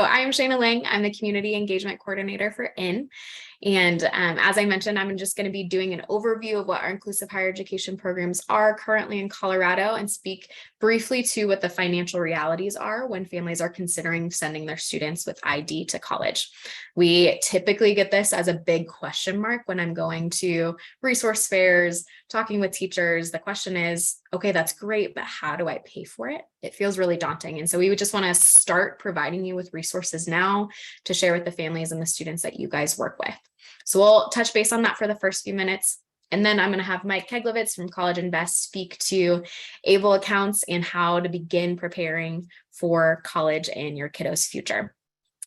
I am Shayna Lang. I'm the Community Engagement Coordinator for IN. And as I mentioned, I'm just going to be doing an overview of what our inclusive higher education programs are currently in Colorado and speak briefly to what the financial realities are when families are considering sending their students with ID to college. We typically get this as a big question mark when I'm going to resource fairs, talking with teachers. The question is, okay, that's great, but how do I pay for it? It feels really daunting. And so we would just want to start providing you with resources now to share with the families and the students that you guys work with. So we'll touch base on that for the first few minutes. And then I'm going to have Mike Keglovits from CollegeInvest speak to ABLE accounts and how to begin preparing for college and your kiddo's future.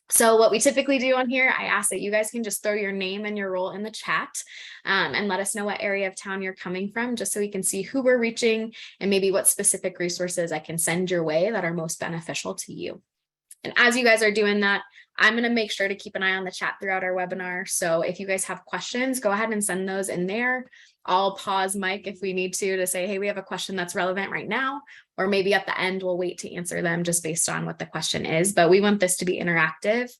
So what we typically do on here, I ask that you guys can just throw your name and your role in the chat and let us know what area of town you're coming from, just so we can see who we're reaching and maybe what specific resources I can send your way that are most beneficial to you. And as you guys are doing that, I'm going to make sure to keep an eye on the chat throughout our webinar. So if you guys have questions, go ahead and send those in there. I'll pause Mike if we need to say, hey, we have a question that's relevant right now, or maybe at the end, we'll wait to answer them just based on what the question is. But we want this to be interactive.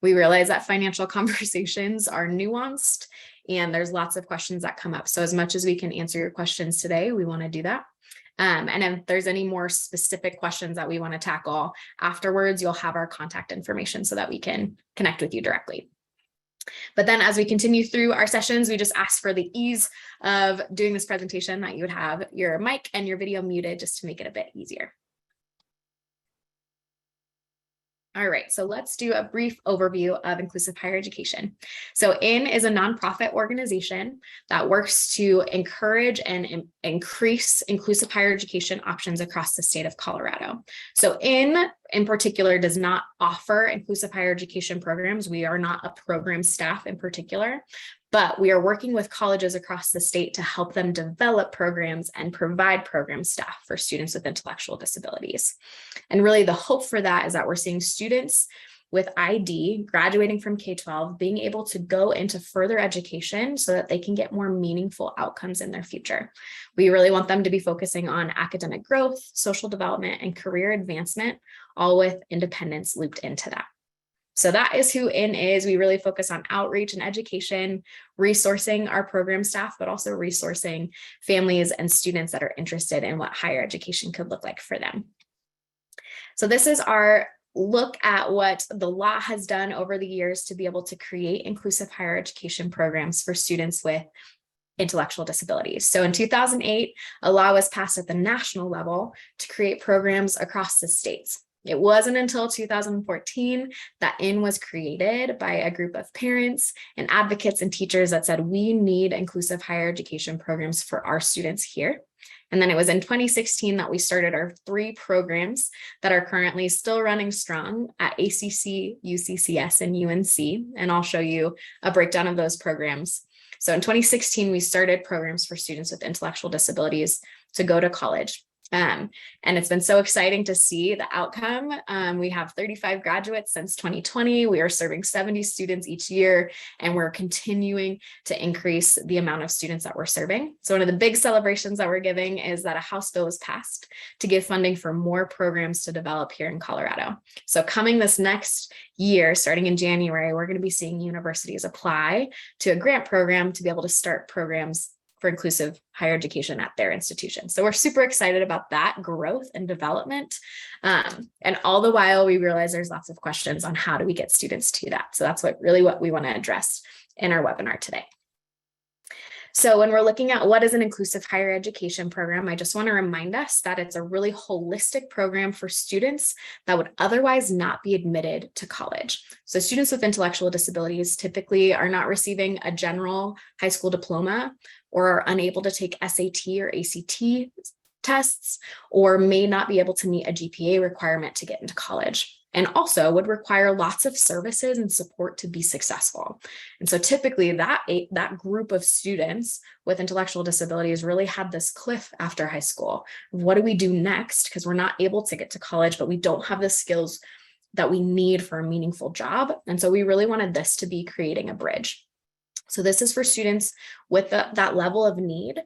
We realize that financial conversations are nuanced and there's lots of questions that come up. So as much as we can answer your questions today, we want to do that. And if there's any more specific questions that we want to tackle afterwards, you'll have our contact information so that we can connect with you directly. But then as we continue through our sessions, we just ask for the ease of doing this presentation that you would have your mic and your video muted just to make it a bit easier. All right, so let's do a brief overview of inclusive higher education. So IN is a nonprofit organization that works to encourage and increase inclusive higher education options across the state of Colorado. So IN in particular does not offer inclusive higher education programs. We are not a program staff in particular, but we are working with colleges across the state to help them develop programs and provide program staff for students with intellectual disabilities. And really the hope for that is that we're seeing students with ID graduating from K-12 being able to go into further education so that they can get more meaningful outcomes in their future. We really want them to be focusing on academic growth, social development, and career advancement, all with independence looped into that. So that is who IN is. We really focus on outreach and education, resourcing our program staff, but also resourcing families and students that are interested in what higher education could look like for them. So this is our look at what the law has done over the years to be able to create inclusive higher education programs for students with intellectual disabilities. So in 2008, a law was passed at the national level to create programs across the states. It wasn't until 2014 that IN was created by a group of parents and advocates and teachers that said, we need inclusive higher education programs for our students here. And then it was in 2016 that we started our 3 programs that are currently still running strong at ACC, UCCS, and UNC. And I'll show you a breakdown of those programs. So in 2016, we started programs for students with intellectual disabilities to go to college. And it's been so exciting to see the outcome. We have 35 graduates since 2020. We are serving 70 students each year, and we're continuing to increase the amount of students that we're serving. So one of the big celebrations that we're giving is that a House bill was passed to give funding for more programs to develop here in Colorado. So coming this next year, starting in January, we're going to be seeing universities apply to a grant program to be able to start programs for inclusive higher education at their institution. So we're super excited about that growth and development. And all the while, we realize there's lots of questions on how do we get students to that. So that's what we want to address in our webinar today. So when we're looking at what is an inclusive higher education program, I just want to remind us that it's a really holistic program for students that would otherwise not be admitted to college. So students with intellectual disabilities typically are not receiving a general high school diploma or are unable to take SAT or ACT tests, or may not be able to meet a GPA requirement to get into college, and also would require lots of services and support to be successful. And so typically that group of students with intellectual disabilities really had this cliff after high school. What do we do next? Because we're not able to get to college, but we don't have the skills that we need for a meaningful job. And so we really wanted this to be creating a bridge. So this is for students with that level of need.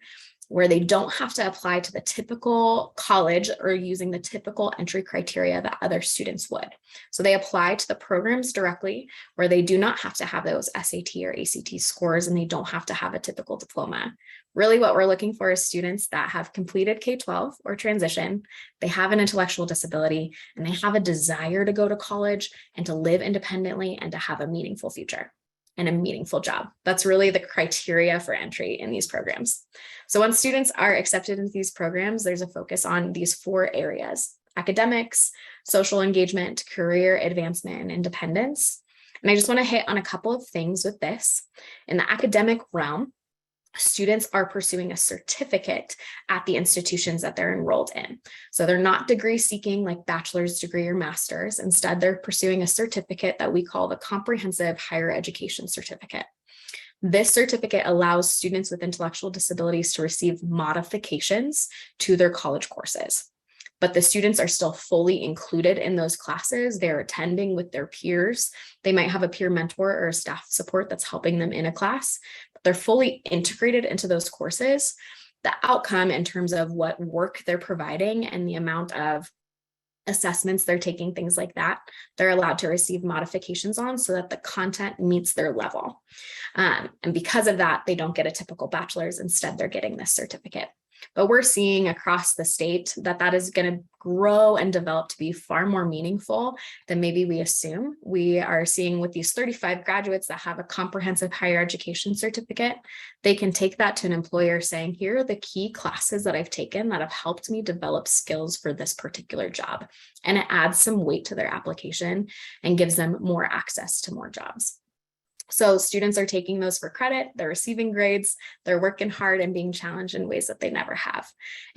where they don't have to apply to the typical college or using the typical entry criteria that other students would. So they apply to the programs directly, where they do not have to have those SAT or ACT scores, and they don't have to have a typical diploma. Really, what we're looking for is students that have completed K-12 or transition, they have an intellectual disability, and they have a desire to go to college and to live independently and to have a meaningful future and a meaningful job. That's really the criteria for entry in these programs. So when students are accepted into these programs, there's a focus on these 4 areas: academics, social engagement, career advancement, and independence. And I just want to hit on a couple of things with this. In the academic realm, students are pursuing a certificate at the institutions that they're enrolled in. So they're not degree seeking like bachelor's degree or master's. Instead, they're pursuing a certificate that we call the Comprehensive Higher Education Certificate. This certificate allows students with intellectual disabilities to receive modifications to their college courses. But the students are still fully included in those classes. They're attending with their peers. They might have a peer mentor or a staff support that's helping them in a class, but they're fully integrated into those courses. The outcome in terms of what work they're providing and the amount of assessments they're taking, things like that, they're allowed to receive modifications on so that the content meets their level. And because of that, they don't get a typical bachelor's. Instead, they're getting this certificate. But we're seeing across the state that that is going to grow and develop to be far more meaningful than maybe we assume. We are seeing with these 35 graduates that have a comprehensive higher education certificate, they can take that to an employer saying, here are the key classes that I've taken that have helped me develop skills for this particular job. And it adds some weight to their application and gives them more access to more jobs. So students are taking those for credit, they're receiving grades, they're working hard and being challenged in ways that they never have.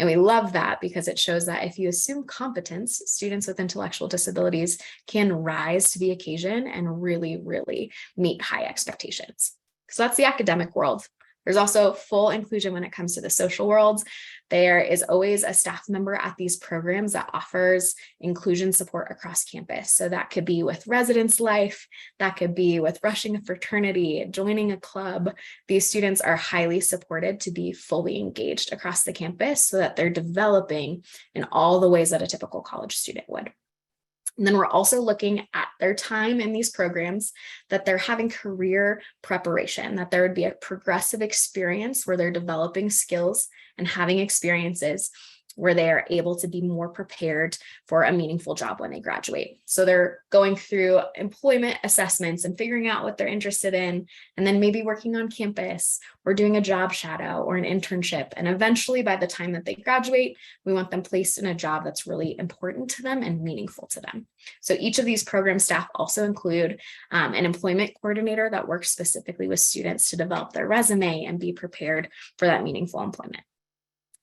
And we love that because it shows that if you assume competence, students with intellectual disabilities can rise to the occasion and really, really meet high expectations. So that's the academic world. There's also full inclusion when it comes to the social world. There is always a staff member at these programs that offers inclusion support across campus. So that could be with residence life, that could be with rushing a fraternity, joining a club. These students are highly supported to be fully engaged across the campus so that they're developing in all the ways that a typical college student would. And then we're also looking at their time in these programs, that they're having career preparation, that there would be a progressive experience where they're developing skills and having experiences where they are able to be more prepared for a meaningful job when they graduate. So they're going through employment assessments and figuring out what they're interested in, and then maybe working on campus or doing a job shadow or an internship. And eventually, by the time that they graduate, we want them placed in a job that's really important to them and meaningful to them. So each of these program staff also include an employment coordinator that works specifically with students to develop their resume and be prepared for that meaningful employment.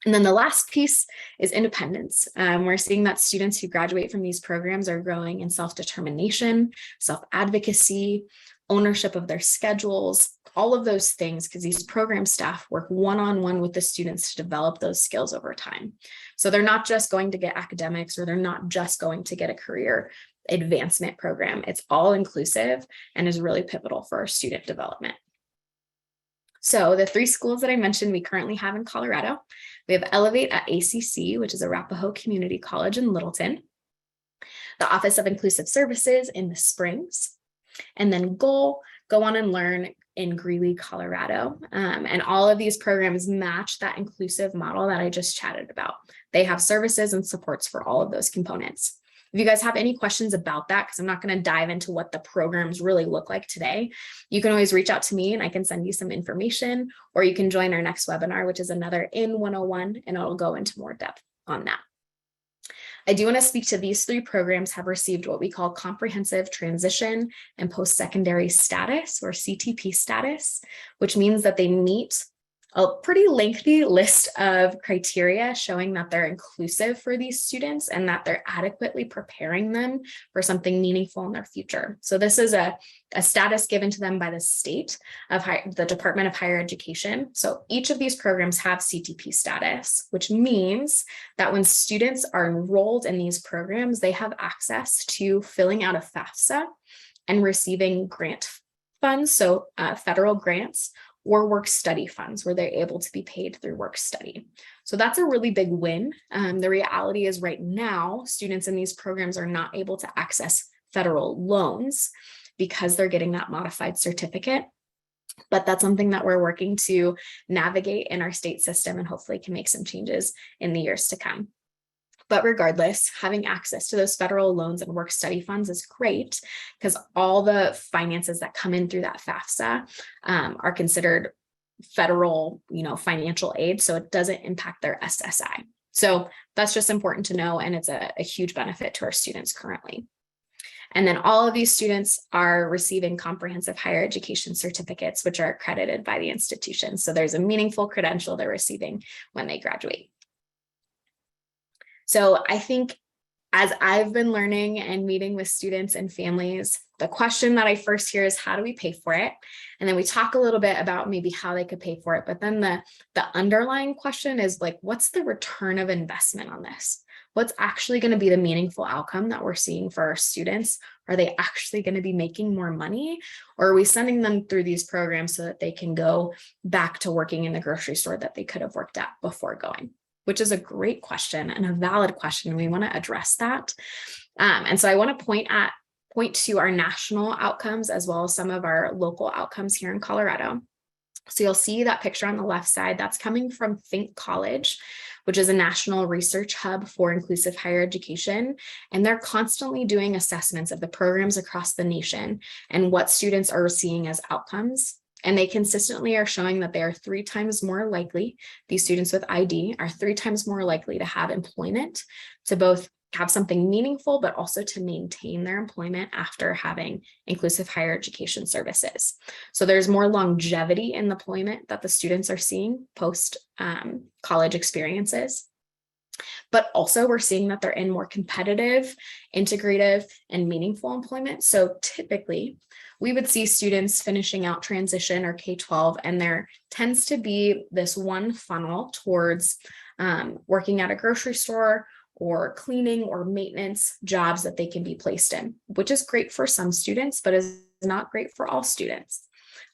And then the last piece is independence. We're seeing that students who graduate from these programs are growing in self-determination, self-advocacy, ownership of their schedules, all of those things, because these program staff work one-on-one with the students to develop those skills over time. So they're not just going to get academics, or they're not just going to get a career advancement program. It's all inclusive and is really pivotal for our student development. So the 3 schools that I mentioned we currently have in Colorado, we have Elevate at ACC, which is Arapahoe Community College in Littleton, the Office of Inclusive Services in the Springs, and then Go On and Learn in Greeley, Colorado. And all of these programs match that inclusive model that I just chatted about. They have services and supports for all of those components. If you guys have any questions about that, because I'm not going to dive into what the programs really look like today, you can always reach out to me and I can send you some information, or you can join our next webinar, which is another In 101, and it'll go into more depth on that. I do want to speak to these 3 programs have received what we call comprehensive transition and post-secondary status, or CTP status, which means that they meet a pretty lengthy list of criteria showing that they're inclusive for these students and that they're adequately preparing them for something meaningful in their future. So this is a status given to them by the state of the Department of Higher Education. So each of these programs have CTP status, which means that when students are enrolled in these programs, they have access to filling out a FAFSA and receiving grant funds, so federal grants, or work study funds where they're able to be paid through work study. So that's a really big win. The reality is right now, students in these programs are not able to access federal loans because they're getting that modified certificate. But that's something that we're working to navigate in our state system and hopefully can make some changes in the years to come. But regardless, having access to those federal loans and work study funds is great because all the finances that come in through that FAFSA are considered federal, financial aid. So it doesn't impact their SSI. So that's just important to know. And it's a huge benefit to our students currently. And then all of these students are receiving comprehensive higher education certificates, which are accredited by the institution. So there's a meaningful credential they're receiving when they graduate. So I think as I've been learning and meeting with students and families, the question that I first hear is, how do we pay for it? And then we talk a little bit about maybe how they could pay for it. But then the underlying question is like, what's the return of investment on this? What's actually going to be the meaningful outcome that we're seeing for our students? Are they actually going to be making more money? Or are we sending them through these programs so that they can go back to working in the grocery store that they could have worked at before going? Which is a great question and a valid question. We want to address that. And so I want to point to our national outcomes as well as some of our local outcomes here in Colorado. So you'll see that picture on the left side, that's coming from Think College, which is a national research hub for inclusive higher education. And they're constantly doing assessments of the programs across the nation and what students are seeing as outcomes. And they consistently are showing that they are 3 times more likely, these students with ID are 3 times more likely to have employment, to both have something meaningful, but also to maintain their employment after having inclusive higher education services. So there's more longevity in the employment that the students are seeing post college experiences. But also we're seeing that they're in more competitive, integrative, and meaningful employment. So typically we would see students finishing out transition or K-12, and there tends to be this one funnel towards working at a grocery store or cleaning or maintenance jobs that they can be placed in, which is great for some students, but is not great for all students.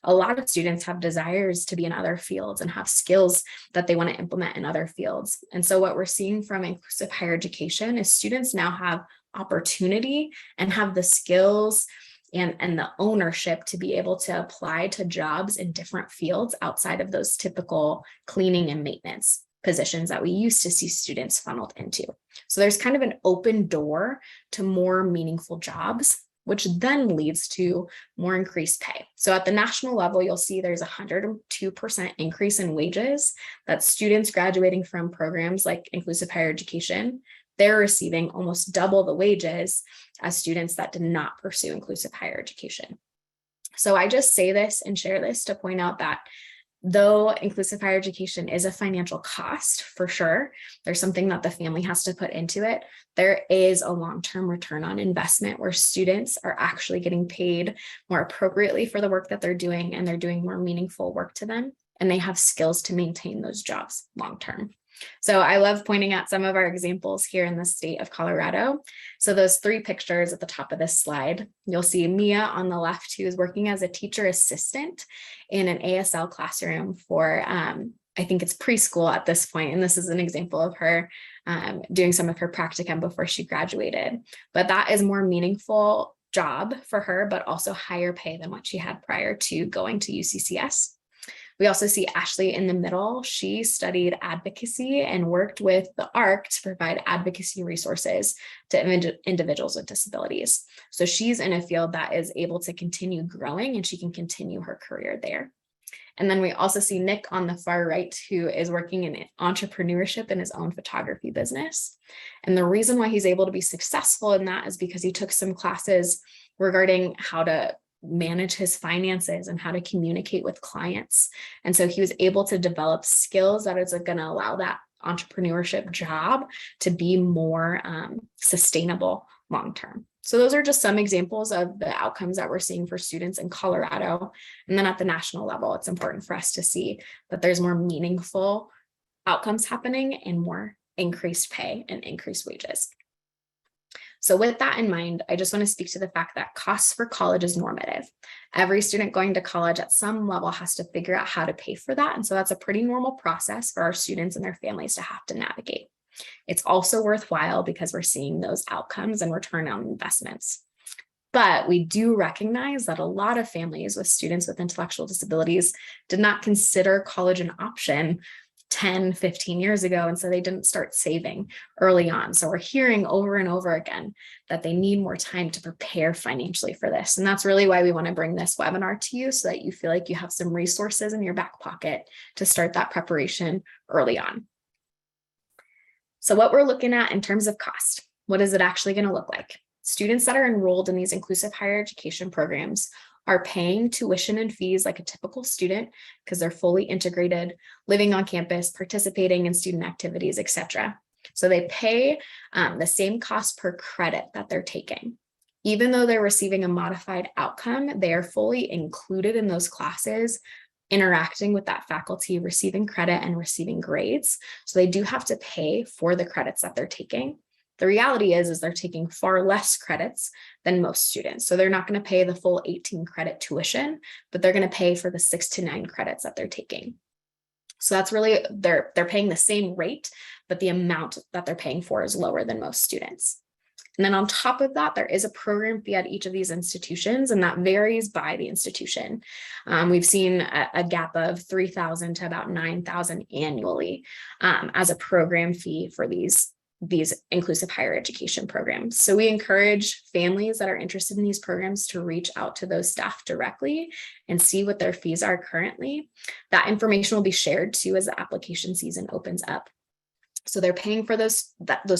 A lot of students have desires to be in other fields and have skills that they want to implement in other fields. And so what we're seeing from inclusive higher education is students now have opportunity and have the skills and the ownership to be able to apply to jobs in different fields outside of those typical cleaning and maintenance positions that we used to see students funneled into. So there's kind of an open door to more meaningful jobs, which then leads to more increased pay. So at the national level, you'll see there's a 102% increase in wages that students graduating from programs like inclusive higher education, they're receiving almost double the wages as students that did not pursue inclusive higher education. So I just say this and share this to point out that though inclusive higher education is a financial cost for sure, there's something that the family has to put into it. There is a long-term return on investment where students are actually getting paid more appropriately for the work that they're doing, and they're doing more meaningful work to them, and they have skills to maintain those jobs long-term. So I love pointing at some of our examples here in the state of Colorado. So those 3 pictures at the top of this slide, you'll see Mia on the left, who is working as a teacher assistant in an ASL classroom for, I think it's preschool at this point. And this is an example of her doing some of her practicum before she graduated. But that is more meaningful job for her, but also higher pay than what she had prior to going to UCCS. We also see Ashley in the middle. She studied advocacy and worked with the ARC to provide advocacy resources to individuals with disabilities. So she's in a field that is able to continue growing, and she can continue her career there. And then we also see Nick on the far right, who is working in entrepreneurship in his own photography business. And the reason why he's able to be successful in that is because he took some classes regarding how to manage his finances and how to communicate with clients. And so he was able to develop skills that is going to allow that entrepreneurship job to be more sustainable long-term. So those are just some examples of the outcomes that we're seeing for students in Colorado. And then at the national level, it's important for us to see that there's more meaningful outcomes happening and more increased pay and increased wages. So with that in mind, I just want to speak to the fact that costs for college is normative. Every student going to college at some level has to figure out how to pay for that. And so that's a pretty normal process for our students and their families to have to navigate. It's also worthwhile because we're seeing those outcomes and return on investments. But we do recognize that a lot of families with students with intellectual disabilities did not consider college an option 10, 15 years ago. And so they didn't start saving early on. So we're hearing over and over again that they need more time to prepare financially for this. And that's really why we want to bring this webinar to you so that you feel like you have some resources in your back pocket to start that preparation early on. So what we're looking at in terms of cost, what is it actually going to look like? Students that are enrolled in these inclusive higher education programs are paying tuition and fees like a typical student because they're fully integrated, living on campus, participating in student activities, etc. So they pay the same cost per credit that they're taking. Even though they're receiving a modified outcome, they are fully included in those classes, interacting with that faculty, receiving credit and receiving grades. So they do have to pay for the credits that they're taking. The reality is they're taking far less credits than most students. So they're not going to pay the full 18 credit tuition, but they're going to pay for the 6 to 9 credits that they're taking. So that's really, they're paying the same rate, but the amount that they're paying for is lower than most students. And then on top of that, there is a program fee at each of these institutions, and that varies by the institution. We've seen a gap of $3,000 to about $9,000 annually as a program fee for these inclusive higher education programs. So we encourage families that are interested in these programs to reach out to those staff directly and see what their fees are currently. That information will be shared too as the application season opens up. So they're paying for those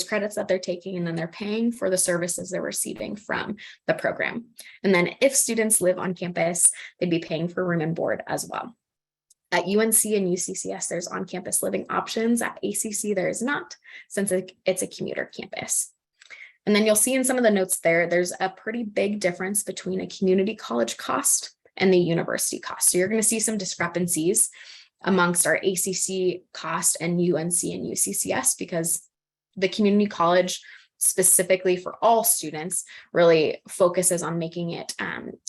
credits that they're taking, and then they're paying for the services they're receiving from the program. And then if students live on campus, they'd be paying for room and board as well. At UNC and UCCS, there's on-campus living options. At ACC, there is not, since it's a commuter campus. And then you'll see in some of the notes there's a pretty big difference between a community college cost and the university cost. So you're going to see some discrepancies amongst our ACC cost and UNC and UCCS, because the community college specifically for all students really focuses on making it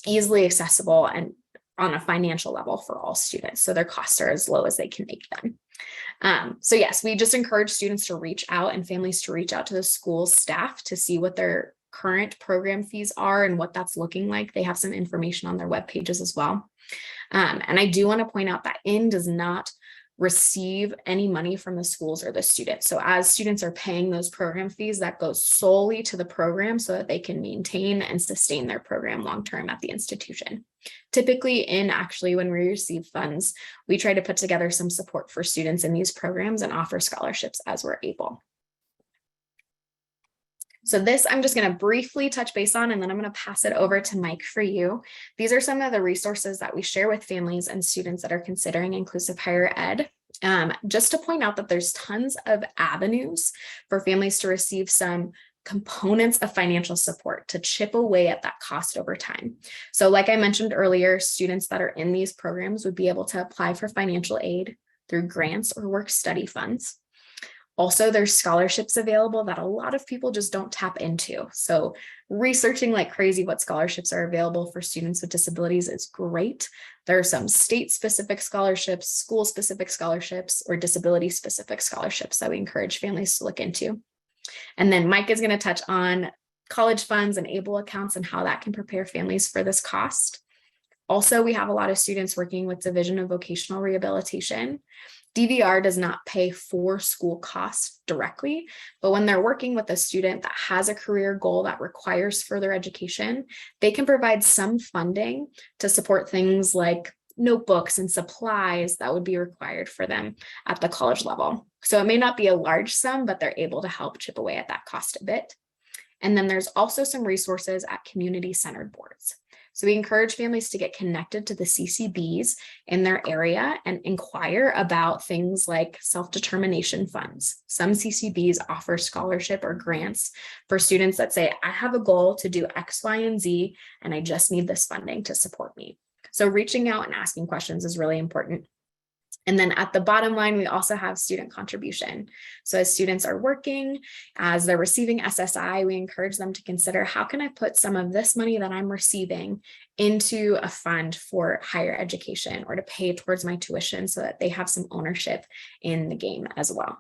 easily accessible and on a financial level for all students. So their costs are as low as they can make them. So yes, we just encourage students to reach out and families to reach out to the school staff to see what their current program fees are and what that's looking like. They have some information on their web pages as well. And I do want to point out that IN does not receive any money from the schools or the students. So as students are paying those program fees, that goes solely to the program so that they can maintain and sustain their program long-term at the institution. Typically actually when we receive funds, we try to put together some support for students in these programs and offer scholarships as we're able. So this I'm just going to briefly touch base on, and then I'm going to pass it over to Mike for you. These are some of the resources that we share with families and students that are considering inclusive higher ed. Just to point out that there's tons of avenues for families to receive some components of financial support to chip away at that cost over time. So like I mentioned earlier, students that are in these programs would be able to apply for financial aid through grants or work study funds. Also, there's scholarships available that a lot of people just don't tap into. So researching like crazy what scholarships are available for students with disabilities is great. There are some state-specific scholarships, school-specific scholarships, or disability-specific scholarships that we encourage families to look into. And then Mike is going to touch on college funds and ABLE accounts and how that can prepare families for this cost. Also, we have a lot of students working with Division of Vocational Rehabilitation. DVR does not pay for school costs directly, but when they're working with a student that has a career goal that requires further education, they can provide some funding to support things like notebooks and supplies that would be required for them at the college level. So it may not be a large sum, but they're able to help chip away at that cost a bit. And then there's also some resources at community-centered boards. So we encourage families to get connected to the CCBs in their area and inquire about things like self-determination funds. Some CCBs offer scholarship or grants for students that say, I have a goal to do X, Y, and Z, and I just need this funding to support me. So reaching out and asking questions is really important. And then at the bottom line, we also have student contribution. So as students are working, as they're receiving SSI, we encourage them to consider, how can I put some of this money that I'm receiving into a fund for higher education or to pay towards my tuition so that they have some ownership in the game as well.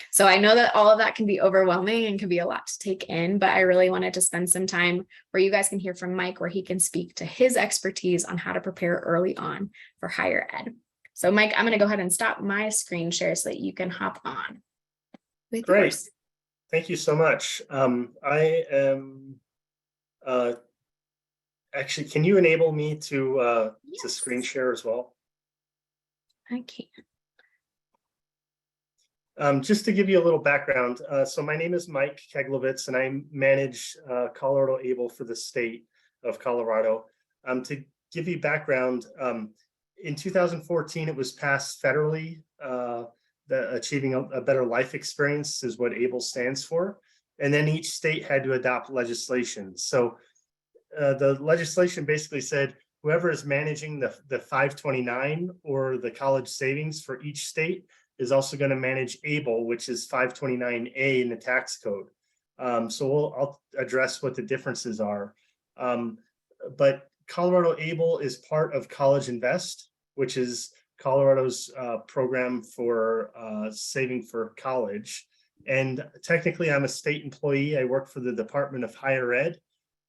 So I know that all of that can be overwhelming and can be a lot to take in, but I really wanted to spend some time where you guys can hear from Mike, where he can speak to his expertise on how to prepare early on for higher ed. So Mike, I'm going to go ahead and stop my screen share so that you can hop on with Great. yours. Thank you so much. I am actually, can you enable me to screen share as well? I can. Just to give you a little background, so my name is Mike Keglovits, and I manage Colorado Able for the state of Colorado. To give you background, in 2014, it was passed federally. Achieving a better life experience is what ABLE stands for. And then each state had to adopt legislation. So the legislation basically said, whoever is managing the 529 or the college savings for each state is also going to manage ABLE, which is 529A in the tax code. So I'll address what the differences are. But Colorado ABLE is part of CollegeInvest, which is Colorado's program for saving for college. And technically, I'm a state employee. I work for the Department of Higher Ed.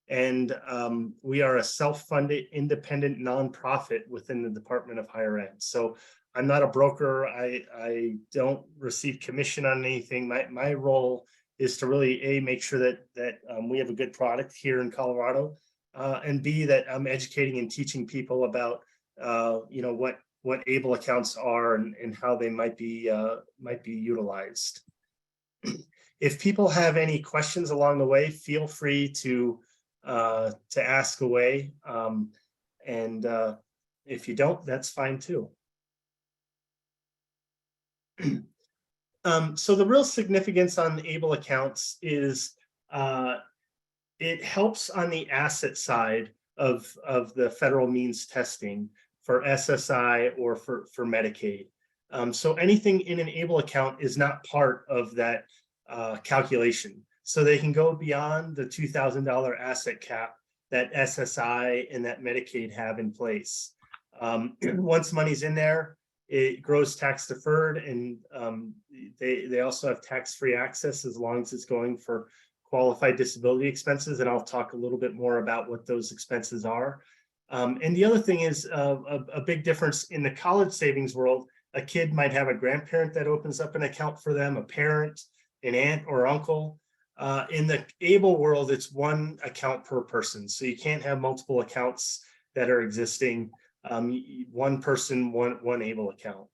And we are a self-funded, independent nonprofit within the Department of Higher Ed. So I'm not a broker. I don't receive commission on anything. My role is to really make sure that we have a good product here in Colorado, and B, that I'm educating and teaching people about what ABLE accounts are and how they might be utilized. If people have any questions along the way, feel free to ask away, and if you don't, that's fine too. So the real significance on the ABLE accounts is it helps on the asset side of the federal means testing for SSI or for Medicaid. So anything in an ABLE account is not part of that calculation. So they can go beyond the $2,000 asset cap that SSI and that Medicaid have in place. Once money's in there, it grows tax deferred, and they also have tax-free access as long as it's going for qualified disability expenses. And I'll talk a little bit more about what those expenses are. And the other thing is a big difference in the college savings world. A kid might have a grandparent that opens up an account for them, a parent, an aunt or uncle. In the ABLE world, it's one account per person. So you can't have multiple accounts that are existing. One person, one ABLE account.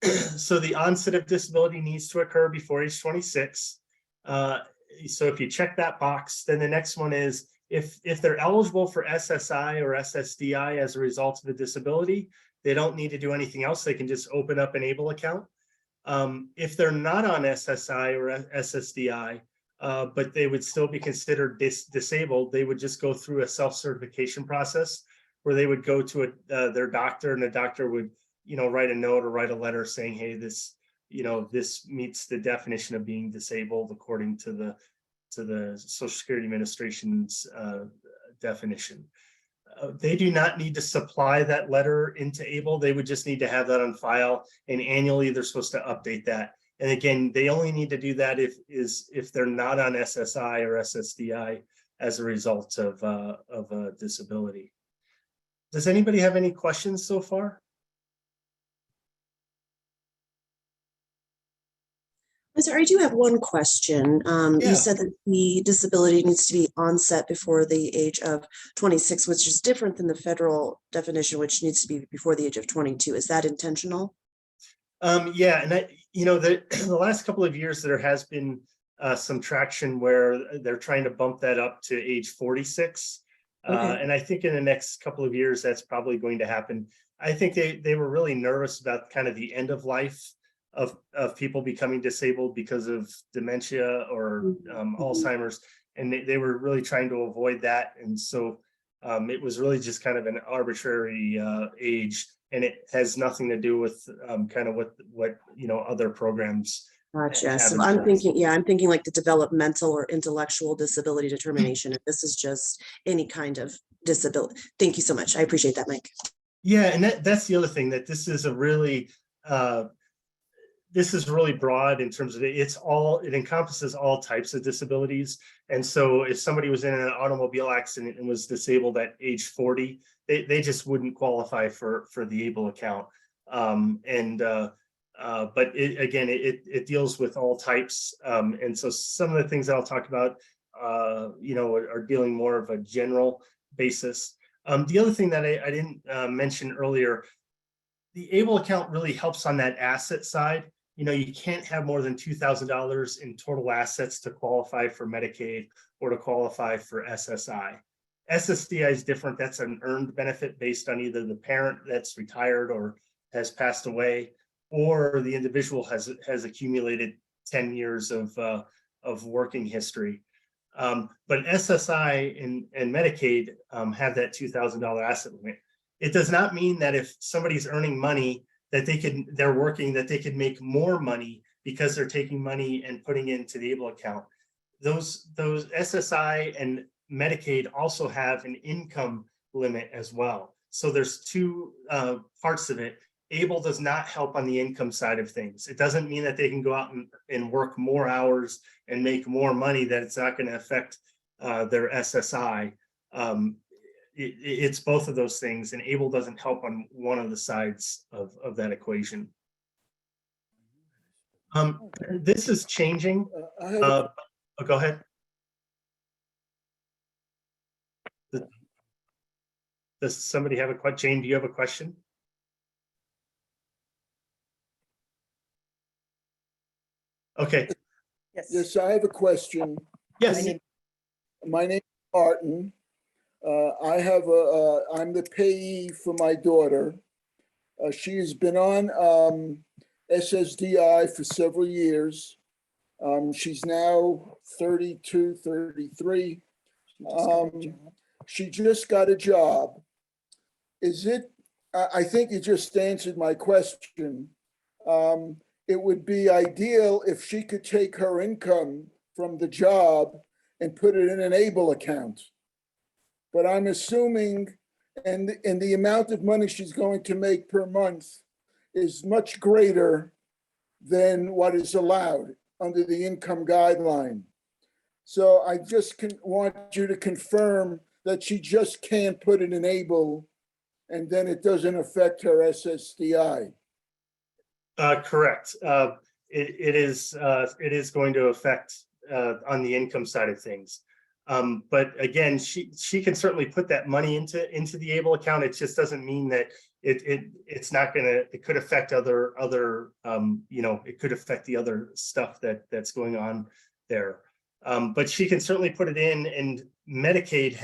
So the onset of disability needs to occur before age 26. So if you check that box, then the next one is if they're eligible for SSI or SSDI as a result of a disability, they don't need to do anything else. They can just open up an ABLE account. If they're not on SSI or SSDI, but they would still be considered disabled, they would just go through a self-certification process where they would go to their doctor, and the doctor would, write a note or write a letter saying, hey, this meets the definition of being disabled according to the Social Security Administration's definition. They do not need to supply that letter into ABLE. They would just need to have that on file, and annually they're supposed to update that. And again, they only need to do that if they're not on SSI or SSDI as a result of a disability. Does anybody have any questions so far? Sorry, I do have one question. Yeah. You said that the disability needs to be onset before the age of 26, which is different than the federal definition, which needs to be before the age of 22. Is that intentional? Yeah, and the last couple of years there has been some traction where they're trying to bump that up to age 46. Okay. And I think in the next couple of years that's probably going to happen. I think they were really nervous about kind of the end of life of people becoming disabled because of dementia or Alzheimer's, and they were really trying to avoid that. And so it was really just kind of an arbitrary age. and it has nothing to do with kind of what other programs. Gotcha. So have in I'm place. thinking, I'm thinking like the developmental or intellectual disability determination. If this is just any kind of disability. Thank you so much. I appreciate that, Mike. Yeah, and that's the other thing, that this is really broad in terms of it encompasses all types of disabilities. And so if somebody was in an automobile accident and was disabled at age 40, they just wouldn't qualify for the ABLE account. But it deals with all types. And so some of the things that I'll talk about, are dealing more of a general basis. The other thing that I didn't mention earlier, the ABLE account really helps on that asset side. You can't have more than $2,000 in total assets to qualify for Medicaid or to qualify for SSI. SSDI is different. That's an earned benefit based on either the parent that's retired or has passed away, or the individual has accumulated 10 years of working history. But SSI and Medicaid have that $2,000 asset limit. It does not mean that if somebody's earning money that they're working, that they could make more money because they're taking money and putting it into the ABLE account. Those SSI and Medicaid also have an income limit as well. So there's two parts of it. ABLE does not help on the income side of things. It doesn't mean that they can go out and work more hours and make more money, that it's not going to affect their SSI. It's both of those things, and ABLE doesn't help on one of the sides of that equation. This is changing. Go ahead. Does somebody have a question? Jane, do you have a question? Okay. Yes, I have a question. Yes. My name is Martin. I'm the payee for my daughter. She has been on SSDI for several years. She's now 32, 33. She just got a job. I think you just answered my question. It would be ideal if she could take her income from the job and put it in an ABLE account. But I'm assuming, and the amount of money she's going to make per month is much greater than what is allowed under the income guideline. So I just want you to confirm that she just can't put it in ABLE and then it doesn't affect her SSDI. Correct. It is going to affect on the income side of things. But again, she can certainly put that money into the ABLE account. It just doesn't mean that it's not gonna. It could affect other it could affect the other stuff that's going on there. But she can certainly put it in, and Medicaid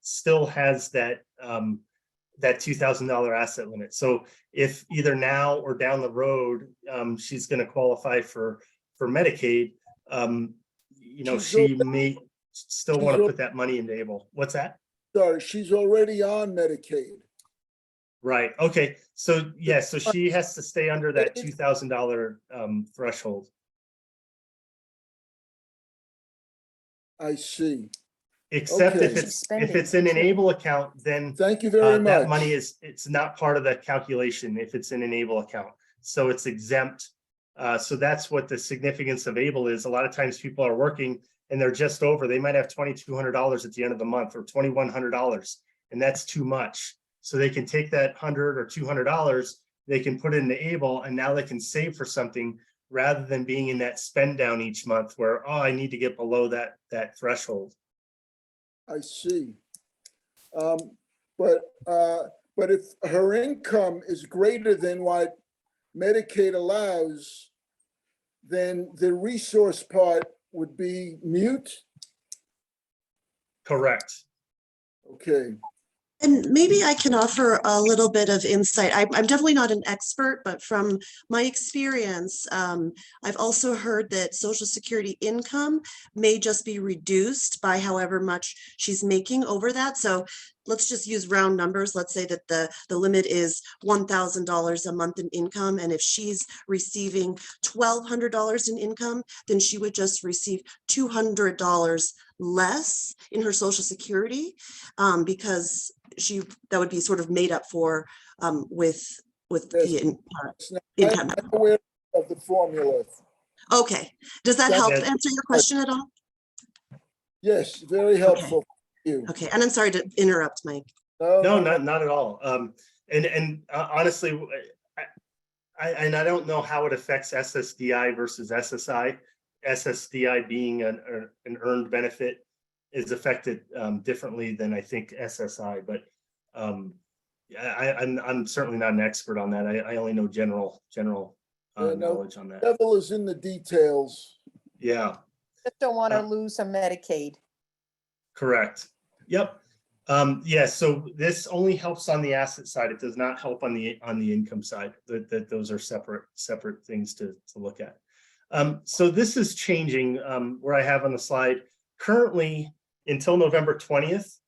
still has that that $2,000 asset limit. So if either now or down the road she's going to qualify for Medicaid, she may still want to put that money into ABLE. What's that? Sorry, she's already on Medicaid. Right. Okay. So yeah, so she has to stay under that $2,000 threshold. I see. Except Okay. if it's in an ABLE account, then thank you very much. that money it's not part of the calculation if it's in an ABLE account. So it's exempt. So that's what the significance of ABLE is. A lot of times people are working and they're just over. They might have $2,200 at the end of the month or $2,100, and that's too much. So they can take that $100 or $200, they can put it into ABLE, and now they can save for something rather than being in that spend down each month where, oh, I need to get below that threshold. I see. But if her income is greater than what Medicaid allows, then the resource part would be mute. Correct. Okay. And maybe I can offer a little bit of insight. I'm definitely not an expert, but from my experience, I've also heard that Social Security income may just be reduced by however much she's making over that. So let's just use round numbers. Let's say that the limit is $1,000 a month in income. And if she's receiving $1,200 in income, then she would just receive $200 less in her Social Security, because that would be sort of made up for with Yes. the income. I'm aware of the formula. Okay, does that help Yes. answer your question at all? Yes, very helpful. Thank you. Okay, and I'm sorry to interrupt, Mike. No, not at all. And honestly, I don't know how it affects SSDI versus SSI. SSDI being an earned benefit is affected differently than I think SSI, but I'm certainly not an expert on that. I only know general knowledge on that. Devil is in the details. Yeah, Just don't want to lose some Medicaid. correct. Yep. Yeah, so this only helps on the asset side. It does not help on the income side. That those are separate things to look at. So this is changing where I have on the slide currently until November 20th.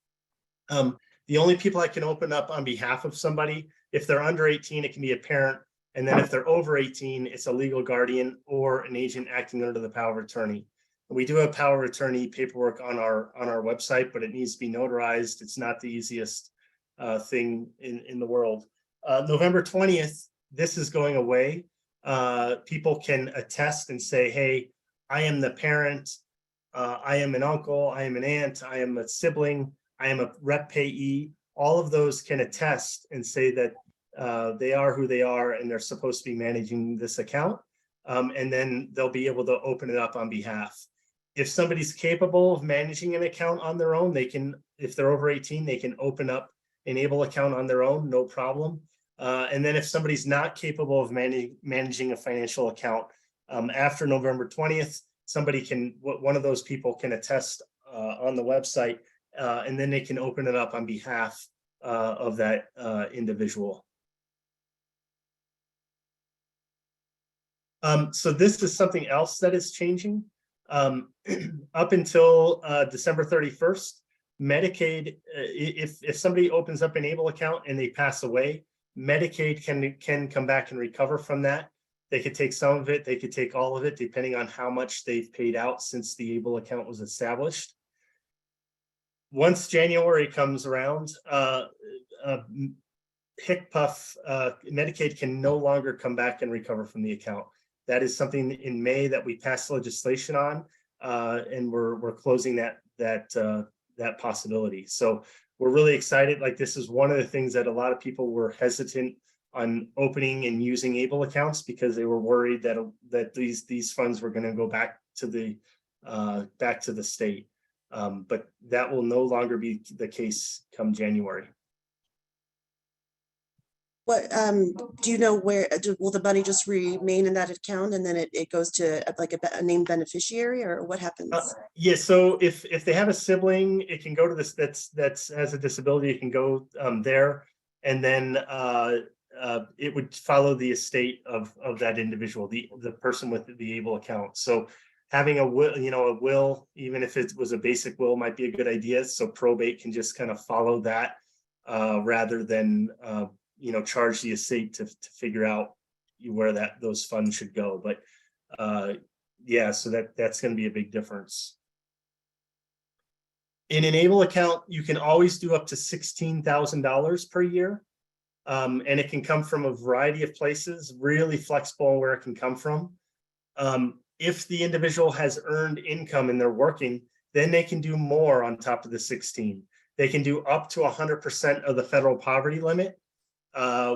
The only people I can open up on behalf of somebody, if they're under 18, it can be a parent. And then if they're over 18, it's a legal guardian or an agent acting under the power of attorney. We do have power of attorney paperwork on our website, but it needs to be notarized. It's not the easiest thing in the world. November 20th, this is going away. People can attest and say, hey, I am the parent, I am an uncle, I am an aunt, I am a sibling, I am a rep payee. All of those can attest and say that they are who they are and they're supposed to be managing this account. And then they'll be able to open it up on behalf. If somebody's capable of managing an account on their own, they can, if they're over 18, they can open up an ABLE account on their own, no problem. And then if somebody's not capable of managing a financial account, after November 20th, one of those people can attest on the website, and then they can open it up on behalf of that individual. So this is something else that is changing. Up until December 31st, Medicaid, if somebody opens up an ABLE account and they pass away, Medicaid can come back and recover from that. They could take some of it, they could take all of it, depending on how much they've paid out since the ABLE account was established. Once January comes around, HICPUF, Medicaid can no longer come back and recover from the account. That is something in May that we passed legislation on, and we're closing that possibility. So we're really excited. Like, this is one of the things that a lot of people were hesitant on opening and using ABLE accounts because they were worried that these funds were going to go back to the state. But that will no longer be the case come January. What do you know where will the money just remain in that account and then it goes to like a named beneficiary, or what happens? Yeah, so if they have a sibling, it can go to this that's has a disability, it can go there, and then it would follow the estate of that individual, the person with the ABLE account. So having a will, even if it was a basic will, might be a good idea. So probate can just kind of follow that rather than charge the estate to figure out where those funds should go. But yeah, so that's going to be a big difference. In an ABLE account, you can always do up to $16,000 per year. And it can come from a variety of places, really flexible where it can come from. If the individual has earned income and they're working, then they can do more on top of the 16. They can do up to 100% of the federal poverty limit,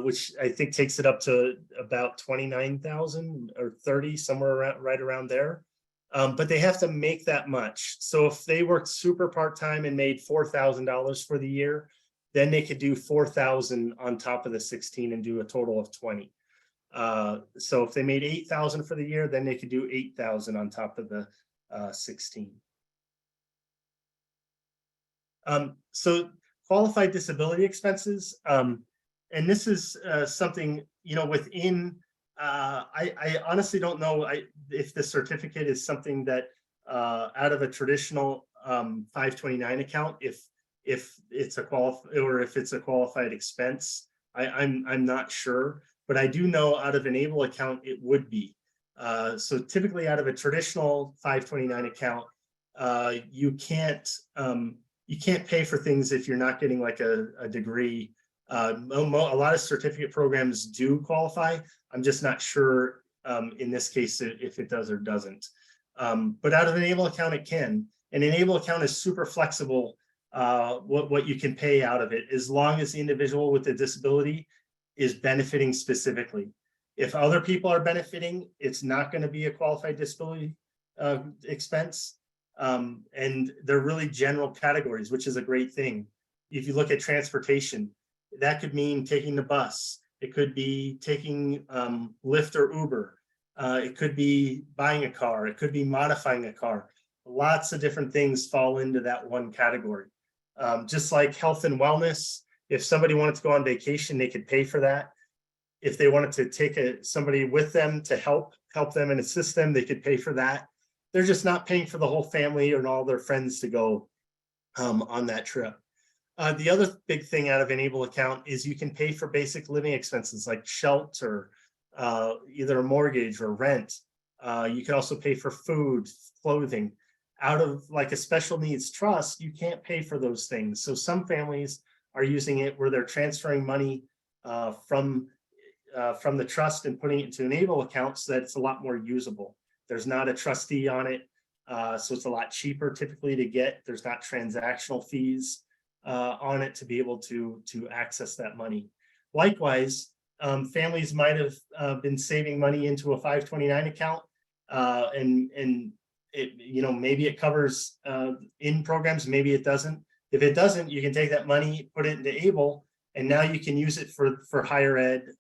which I think takes it up to about 29,000 or 30, somewhere right around there. But they have to make that much. So if they worked super part-time and made $4,000 for the year, then they could do 4,000 on top of the 16 and do a total of 20. So if they made 8,000 for the year, then they could do 8,000 on top of the 16. So qualified disability expenses, and this is something, within, I honestly don't know if the certificate is something that out of a traditional 529 account, if it's a qualified expense. I'm not sure, but I do know out of an ABLE account it would be. So typically out of a traditional 529 account, you can't pay for things if you're not getting like a degree. A lot of certificate programs do qualify. I'm just not sure in this case if it does or doesn't. But out of an ABLE account, it can. And an ABLE account is super flexible what you can pay out of it, as long as the individual with the disability is benefiting specifically. If other people are benefiting, it's not going to be a qualified disability expense. And they're really general categories, which is a great thing. If you look at transportation, that could mean taking the bus. It could be taking Lyft or Uber. It could be buying a car. It could be modifying a car. Lots of different things fall into that one category. Just like health and wellness, if somebody wanted to go on vacation, they could pay for that. If they wanted to take somebody with them to help them and assist them, they could pay for that. They're just not paying for the whole family and all their friends to go on that trip. The other big thing out of an ABLE account is you can pay for basic living expenses like shelter, either a mortgage or rent. You can also pay for food, clothing. Out of like a special needs trust, you can't pay for those things. So some families are using it where they're transferring money from the trust and putting it into an ABLE account so that it's a lot more usable. There's not a trustee on it, so it's a lot cheaper typically to get. There's not transactional fees on it to be able to access that money. Likewise, families might have been saving money into a 529 account, and it, maybe it covers in programs, maybe it doesn't. If it doesn't, you can take that money, put it into ABLE, and now you can use it for higher ed.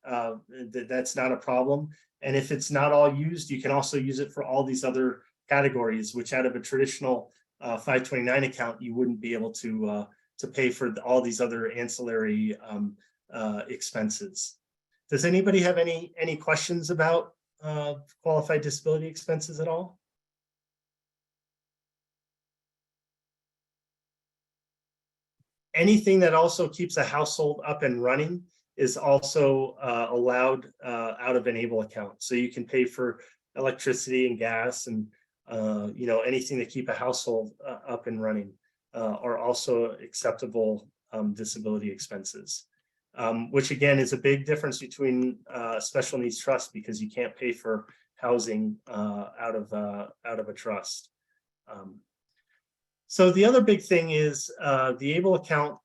That's not a problem. And if it's not all used, you can also use it for all these other categories, which out of a traditional 529 account, you wouldn't be able to pay for all these other ancillary expenses. Does anybody have any questions about qualified disability expenses at all? Anything that also keeps a household up and running is also allowed out of an ABLE account. So you can pay for electricity and gas and anything to keep a household up and running are also acceptable disability expenses, which again is a big difference between special needs trust, because you can't pay for housing out of a trust. So the other big thing is the ABLE account,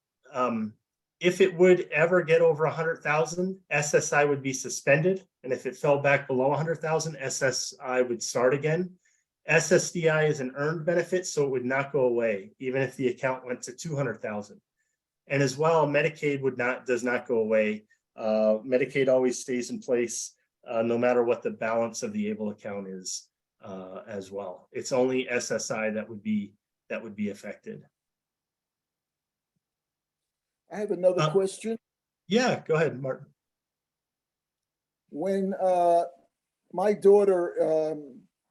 if it would ever get over 100,000, SSI would be suspended. And if it fell back below 100,000, SSI would start again. SSDI is an earned benefit, so it would not go away, even if the account went to 200,000. And as well, Medicaid does not go away. Medicaid always stays in place no matter what the balance of the ABLE account is as well. It's only SSI that would be affected. I have another question. Yeah, go ahead, Martin. When my daughter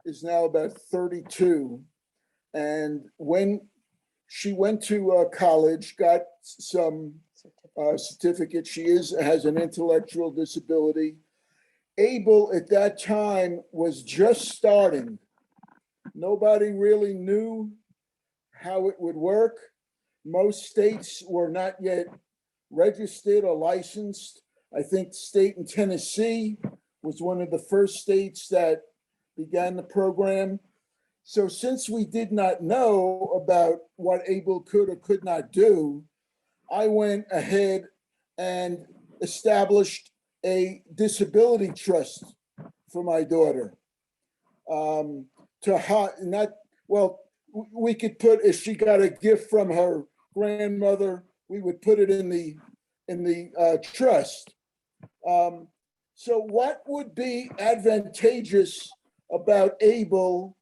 is now about 32, and when she went to college, got some certificate, she has an intellectual disability. ABLE at that time was just starting. Nobody really knew how it would work. Most states were not yet registered or licensed. I think the state in Tennessee was one of the first states that began the program. So since we did not know about what ABLE could or could not do, I went ahead and established a disability trust for my daughter. We could put, if she got a gift from her grandmother, we would put it in the trust. So what would be advantageous about ABLE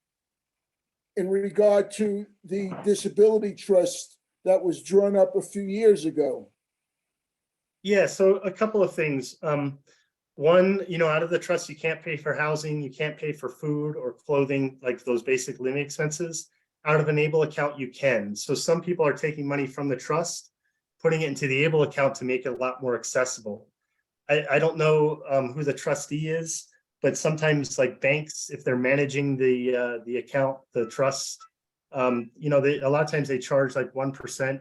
in regard to the disability trust that was drawn up a few years ago? Yeah, so a couple of things. One, out of the trust, you can't pay for housing, you can't pay for food or clothing, like those basic living expenses. Out of an ABLE account, you can. So some people are taking money from the trust, putting it into the ABLE account to make it a lot more accessible. I don't know who the trustee is, but sometimes like banks, if they're managing the account, the trust, a lot of times they charge like 1%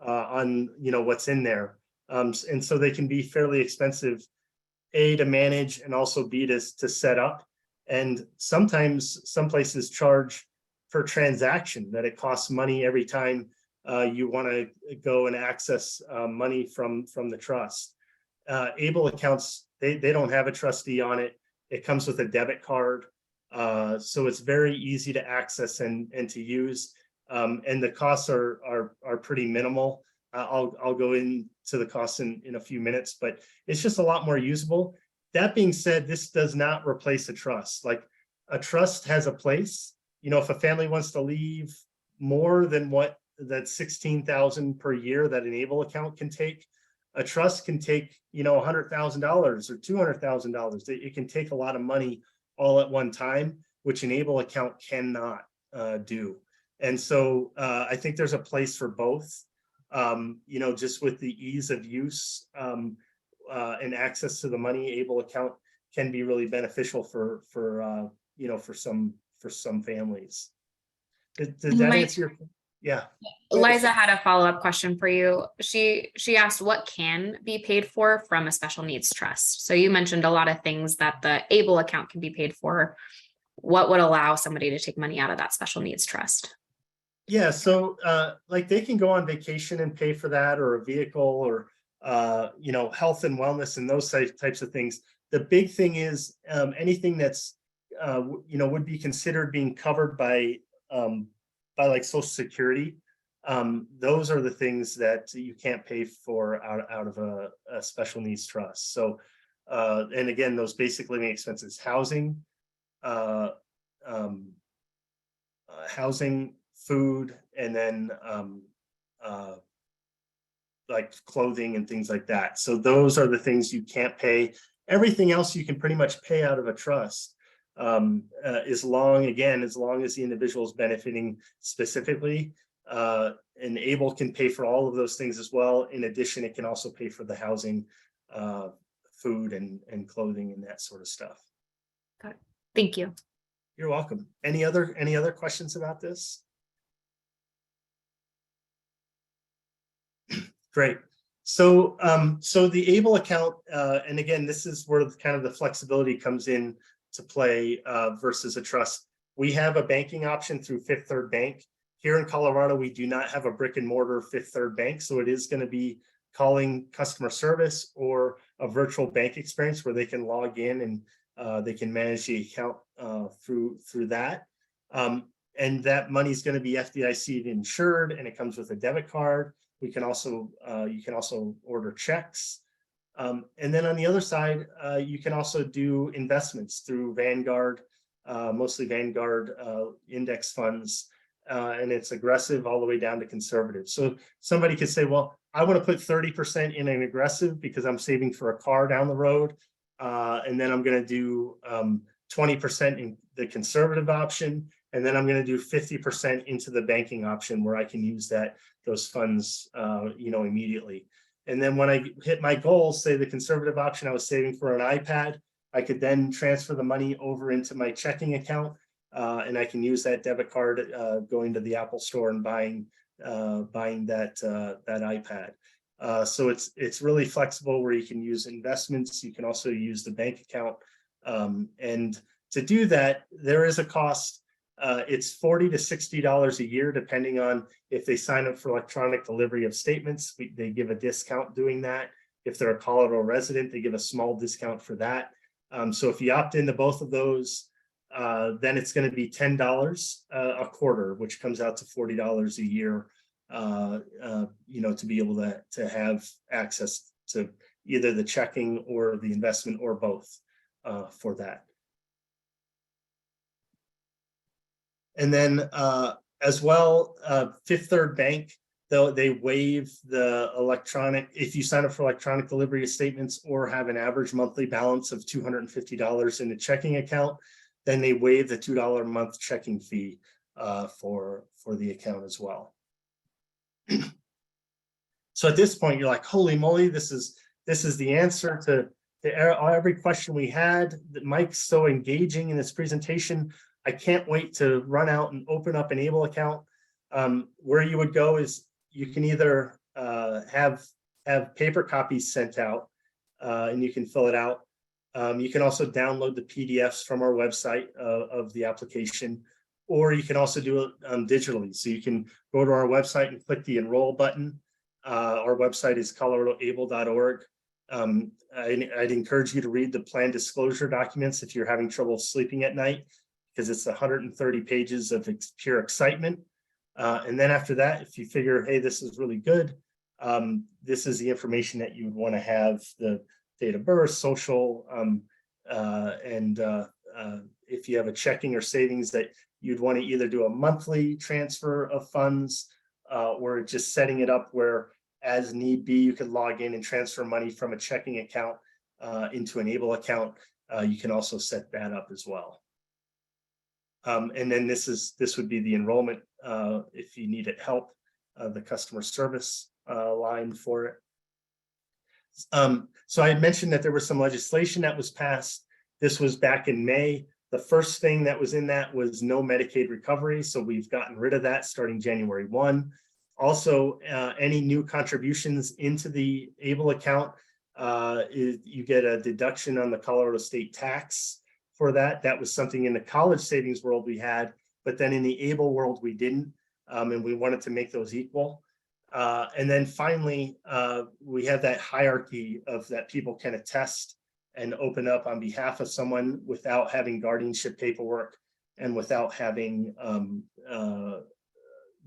on what's in there, and so they can be fairly expensive, A, to manage, and also B, to set up. And sometimes some places charge per transaction, that it costs money every time you want to go and access money from the trust. ABLE accounts, they don't have a trustee on it. It comes with a debit card. So it's very easy to access and to use. And the costs are pretty minimal. I'll go into the costs in a few minutes, but it's just a lot more usable. That being said, this does not replace a trust. Like, a trust has a place. If a family wants to leave more than what that $16,000 per year that an ABLE account can take, a trust can take, $100,000 or $200,000. It can take a lot of money all at one time, which an ABLE account cannot do. And so I think there's a place for both. Just with the ease of use and access to the money, ABLE account can be really beneficial for some families. Did that answer your? Yeah. Liza had a follow-up question for you. She asked what can be paid for from a special needs trust. So you mentioned a lot of things that the ABLE account can be paid for. What would allow somebody to take money out of that special needs trust? Yeah, so like they can go on vacation and pay for that, or a vehicle, or health and wellness and those types of things. The big thing is anything that's would be considered being covered by like Social Security. Those are the things that you can't pay for out of a special needs trust. So and again, those basic living expenses, housing, food, and then like clothing and things like that. So those are the things you can't pay. Everything else you can pretty much pay out of a trust, as long as the individual is benefiting specifically. And ABLE can pay for all of those things as well. In addition, it can also pay for the housing, food, and clothing, and that sort of stuff. Got it. Thank you. You're welcome. Any other questions about this? Great. So the ABLE account, and again, this is where kind of the flexibility comes in to play versus a trust. We have a banking option through Fifth Third Bank. Here in Colorado, we do not have a brick and mortar Fifth Third Bank, so it is going to be calling customer service or a virtual bank experience where they can log in and they can manage the account through that. And that money is going to be FDIC insured, and it comes with a debit card. We can also you can also order checks, and then on the other side, you can also do investments through Vanguard, mostly Vanguard index funds, and it's aggressive all the way down to conservative. So somebody could say, well, I want to put 30% in an aggressive because I'm saving for a car down the road, and then I'm going to do 20% in the conservative option, and then I'm going to do 50% into the banking option where I can use those funds immediately. And then when I hit my goals, say the conservative option, I was saving for an iPad, I could then transfer the money over into my checking account, and I can use that debit card going to the Apple store and buying that iPad. So it's really flexible where you can use investments. You can also use the bank account, and to do that, there is a cost. It's $40 to $60 a year, depending on if they sign up for electronic delivery of statements. They give a discount doing that. If they're a Colorado resident, they give a small discount for that. So if you opt into both of those, then it's going to be $10 a quarter, which comes out to $40 a year. To be able to have access to either the checking or the investment or both for that. And then as well, Fifth Third Bank they waive the electronic, if you sign up for electronic delivery of statements or have an average monthly balance of $250 in a checking account, then they waive the $2 a month checking fee for the account as well. So at this point, you're like, holy moly, this is the answer to every question we had. That Mike's so engaging in this presentation. I can't wait to run out and open up an Able account. Where you would go is you can either have paper copies sent out and you can fill it out. You can also download the PDFs from our website of the application, or you can also do it digitally. So you can go to our website and click the enroll button. Our website is coloradoable.org. I'd encourage you to read the plan disclosure documents if you're having trouble sleeping at night, because it's 130 pages of pure excitement. And then after that, if you figure, hey, this is really good, this is the information that you would want to have: the date of birth, social, and if you have a checking or savings that you'd want to either do a monthly transfer of funds or just setting it up where as need be, you could log in and transfer money from a checking account into an Able account. You can also set that up as well. And then this would be the enrollment if you needed help, the customer service line for it. So I had mentioned that there was some legislation that was passed. This was back in May. The first thing that was in that was no Medicaid recovery. So we've gotten rid of that starting January 1. Also, any new contributions into the Able account, you get a deduction on the Colorado state tax for that. That was something in the college savings world we had, but then in the Able world we didn't, and we wanted to make those equal. And then finally, we have that hierarchy of that people can attest and open up on behalf of someone without having guardianship paperwork and without having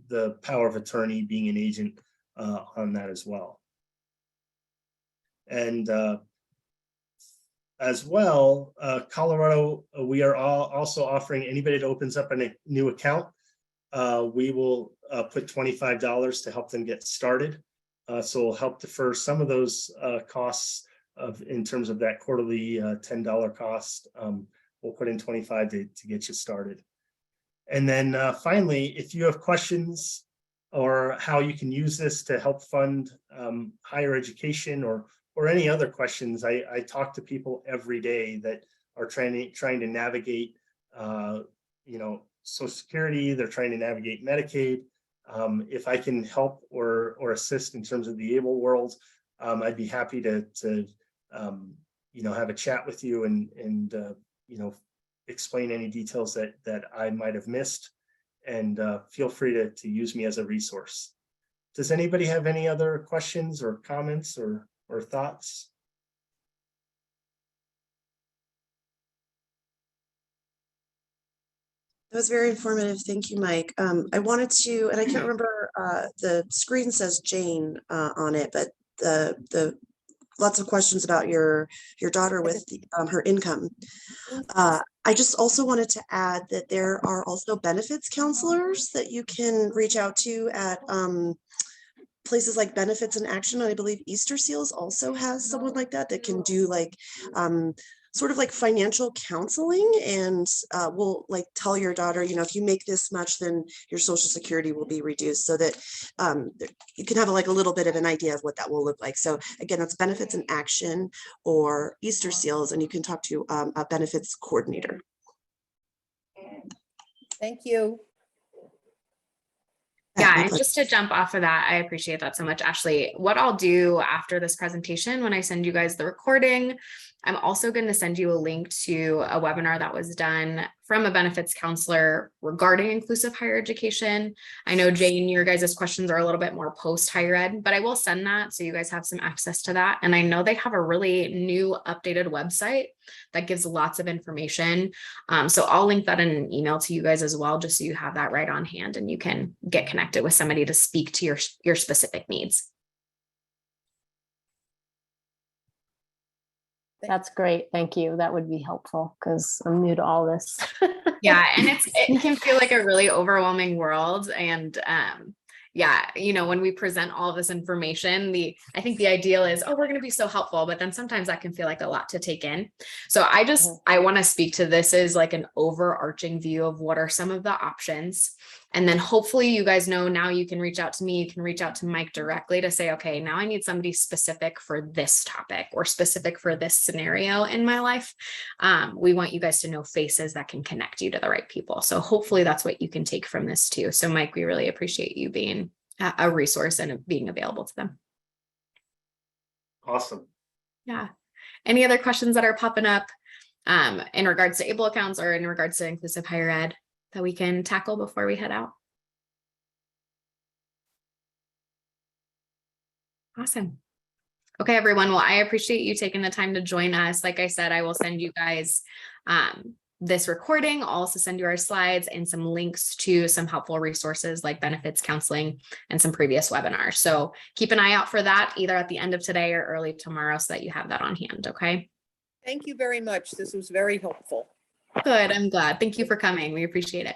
the power of attorney being an agent on that as well. And as well, Colorado, we are also offering anybody that opens up a new account, we will put $25 to help them get started. So we'll help defer some of those costs in terms of that quarterly $10 cost. We'll put in $25 to get you started. And then finally, if you have questions or how you can use this to help fund higher education or any other questions, I talk to people every day that are trying to navigate, Social Security. They're trying to navigate Medicaid. If I can help or assist in terms of the Able world, I'd be happy to have a chat with you and explain any details that I might have missed, and feel free to use me as a resource. Does anybody have any other questions or comments or thoughts? That was very informative. Thank you, Mike. I wanted to, and I can't remember, the screen says Jane on it, but the lots of questions about your daughter with her income. I just also wanted to add that there are also benefits counselors that you can reach out to at places like Benefits in Action. And I believe Easter Seals also has someone like that can do like sort of like financial counseling, and will like tell your daughter, if you make this much, then your Social Security will be reduced, so that you can have like a little bit of an idea of what that will look like. So again, that's Benefits in Action or Easter Seals, and you can talk to a benefits coordinator. Thank you. Yeah, and just to jump off of that, I appreciate that so much, Ashley. What I'll do after this presentation, when I send you guys the recording, I'm also going to send you a link to a webinar that was done from a benefits counselor regarding inclusive higher education. I know, Jane, your guys' questions are a little bit more post higher ed, but I will send that so you guys have some access to that. And I know they have a really new updated website that gives lots of information. So I'll link that in an email to you guys as well, just so you have that right on hand and you can get connected with somebody to speak to your specific needs. That's great. Thank you. That would be helpful because I'm new to all this. Yeah, and it can feel like a really overwhelming world, and yeah, when we present all of this information, I think the ideal is, oh, we're going to be so helpful, but then sometimes that can feel like a lot to take in. So I want to speak to this as like an overarching view of what are some of the options. And then hopefully you guys know now you can reach out to me, you can reach out to Mike directly to say, okay, now I need somebody specific for this topic or specific for this scenario in my life. We want you guys to know faces that can connect you to the right people. So hopefully that's what you can take from this too. So Mike, we really appreciate you being a resource and being available to them. Awesome. Yeah. Any other questions that are popping up in regards to ABLE accounts or in regards to inclusive higher ed that we can tackle before we head out? Awesome. Okay, everyone. Well, I appreciate you taking the time to join us. Like I said, I will send you guys this recording. I'll also send you our slides and some links to some helpful resources like benefits counseling and some previous webinars. So keep an eye out for that either at the end of today or early tomorrow so that you have that on hand. Okay. Thank you very much. This was very helpful. Good. I'm glad. Thank you for coming. We appreciate it.